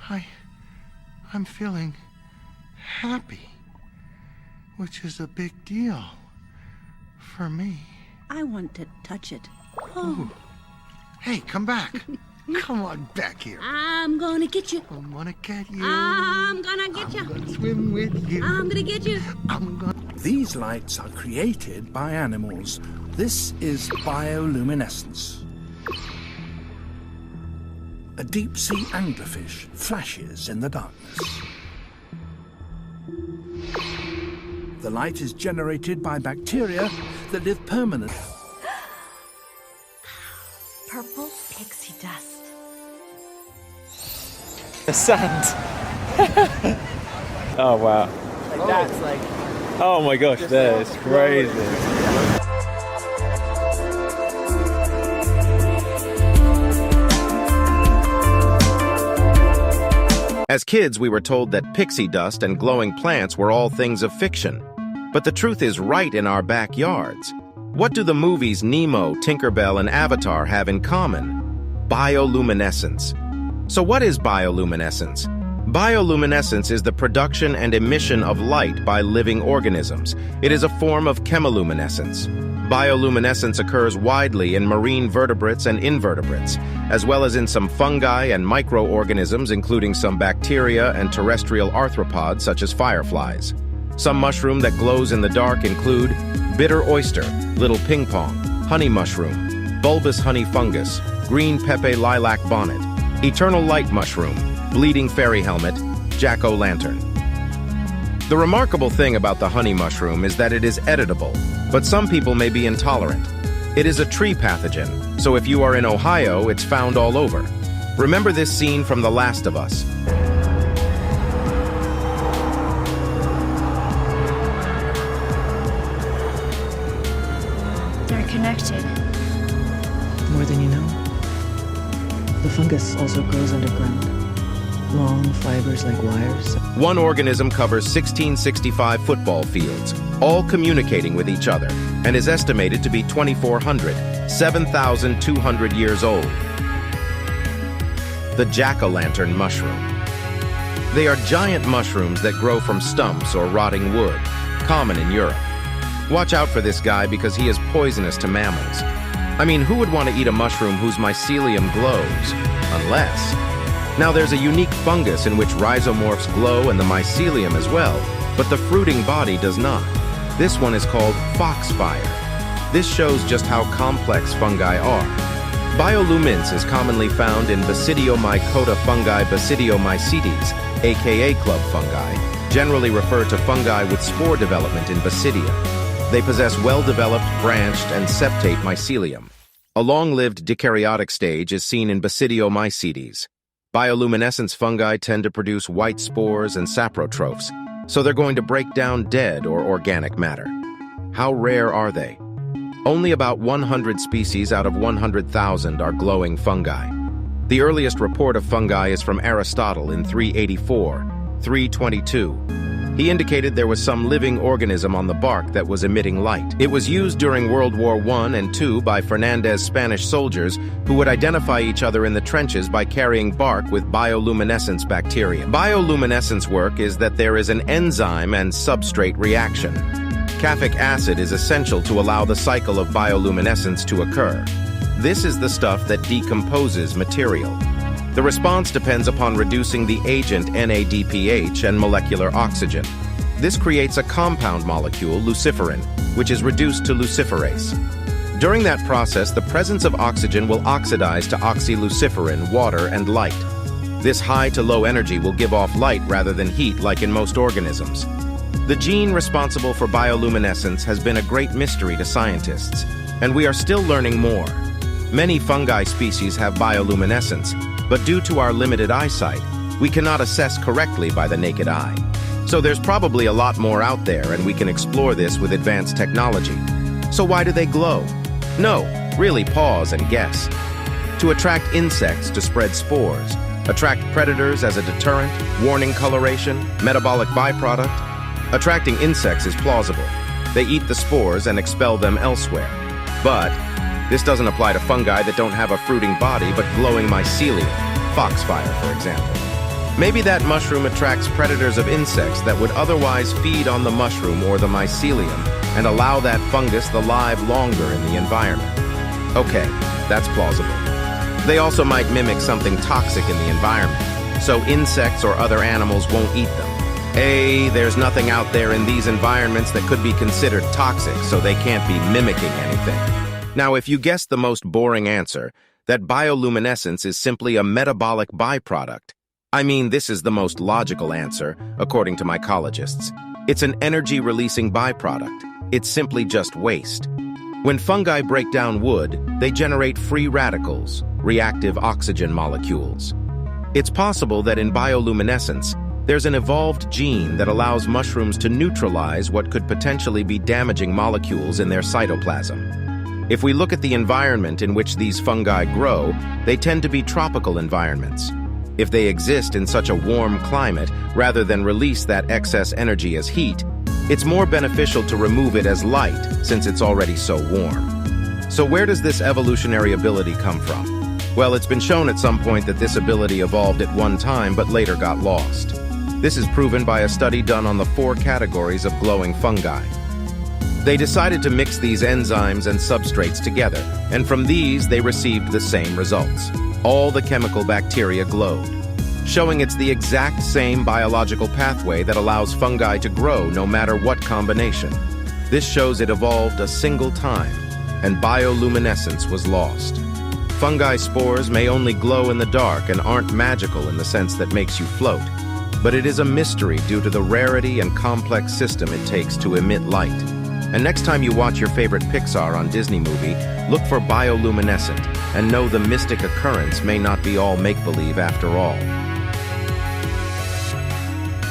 I... I'm feeling happy, which is a big deal for me. I want to touch it. Ooh. Hey, come back. Come on back here. I'm gonna get you. I'm gonna get you. I'm gonna get you. I'm gonna swim with you. I'm gonna get you. I'm gonna... These lights are created by animals. This is bioluminescence. A deep-sea anglerfish flashes in the darkness. The light is generated by bacteria that live permanently. Purple pixie dust. The sand. Oh wow. Like that's like... Oh my gosh, that is crazy. As kids, we were told that pixie dust and glowing plants were all things of fiction. But the truth is right in our backyards. What do the movies Nemo, Tinkerbell, and Avatar have in common? Bioluminescence. So what is bioluminescence? Bioluminescence is the production and emission of light by living organisms. It is a form of chemiluminescence. Bioluminescence occurs widely in marine vertebrates and invertebrates, as well as in some fungi and microorganisms, including some bacteria and terrestrial arthropods such as fireflies. Some mushroom that glows in the dark include bitter oyster, little ping pong, honey mushroom, bulbous honey fungus, green pepe lilac bonnet, eternal light mushroom, bleeding fairy helmet, jack-o'-lantern. The remarkable thing about the honey mushroom is that it is editable, but some people may be intolerant. It is a tree pathogen, so if you are in Ohio, it's found all over. Remember this scene from The Last of Us. They're connected. More than you know. The fungus also grows underground. Long fibers like wires. One organism covers 1665 football fields, all communicating with each other, and is estimated to be 2,400, 7,200 years old. The jack-o'-lantern mushroom. They are giant mushrooms that grow from stumps or rotting wood, common in Europe. Watch out for this guy because he is poisonous to mammals. I mean, who would want to eat a mushroom whose mycelium glows? Unless... Now there's a unique fungus in which rhizomorphs glow and the mycelium as well, but the fruiting body does not. This one is called foxfire. This shows just how complex fungi are. Bioluminescence is commonly found in Basidiomycota fungi Basidiomycetes, aka club fungi, generally refer to fungi with spore development in basidia. They possess well-developed, branched, and septate mycelium. A long-lived dikaryotic stage is seen in Basidiomycetes. Bioluminescence fungi tend to produce white spores and saprotrophs, so they're going to break down dead or organic matter. How rare are they? Only about 100 species out of 100,000 are glowing fungi. The earliest report of fungi is from Aristotle in 384, 322. He indicated there was some living organism on the bark that was emitting light. It was used during World War I and II by Fernandez's Spanish soldiers who would identify each other in the trenches by carrying bark with bioluminescence bacteria. Bioluminescence work is that there is an enzyme and substrate reaction. Caffeic acid is essential to allow the cycle of bioluminescence to occur. This is the stuff that decomposes material. The response depends upon reducing the agent NADPH and molecular oxygen. This creates a compound molecule, luciferin, which is reduced to luciferase. During that process, the presence of oxygen will oxidize to oxyluciferin, water, and light. This high to low energy will give off light rather than heat like in most organisms. The gene responsible for bioluminescence has been a great mystery to scientists, and we are still learning more. Many fungi species have bioluminescence, but due to our limited eyesight, we cannot assess correctly by the naked eye. So there's probably a lot more out there, and we can explore this with advanced technology. So why do they glow? No, really pause and guess. To attract insects to spread spores, attract predators as a deterrent, warning coloration, metabolic byproduct. Attracting insects is plausible. They eat the spores and expel them elsewhere. But this doesn't apply to fungi that don't have a fruiting body but glowing mycelium, foxfire, for example. Maybe that mushroom attracts predators of insects that would otherwise feed on the mushroom or the mycelium and allow that fungus to live longer in the environment. Okay, that's plausible. They also might mimic something toxic in the environment, so insects or other animals won't eat them. There's nothing out there in these environments that could be considered toxic, so they can't be mimicking anything. Now, if you guessed the most boring answer, that bioluminescence is simply a metabolic byproduct, I mean, this is the most logical answer, according to mycologists. It's an energy-releasing byproduct. It's simply just waste. When fungi break down wood, they generate free radicals, reactive oxygen molecules. It's possible that in bioluminescence, there's an evolved gene that allows mushrooms to neutralize what could potentially be damaging molecules in their cytoplasm. If we look at the environment in which these fungi grow, they tend to be tropical environments. If they exist in such a warm climate, rather than release that excess energy as heat, it's more beneficial to remove it as light, since it's already so warm. So where does this evolutionary ability come from? Well, it's been shown at some point that this ability evolved at one time but later got lost. This is proven by a study done on the 4 categories of glowing fungi. They decided to mix these enzymes and substrates together, and from these they received the same results. All the chemical bacteria glowed, showing it's the exact same biological pathway that allows fungi to grow no matter what combination. This shows it evolved a single time, and bioluminescence was lost. Fungi spores may only glow in the dark and aren't magical in the sense that makes you float, but it is a mystery due to the rarity and complex system it takes to emit light. And next time you watch your favorite Pixar on Disney movie, look for bioluminescent and know the mystic occurrence may not be all make-believe after all.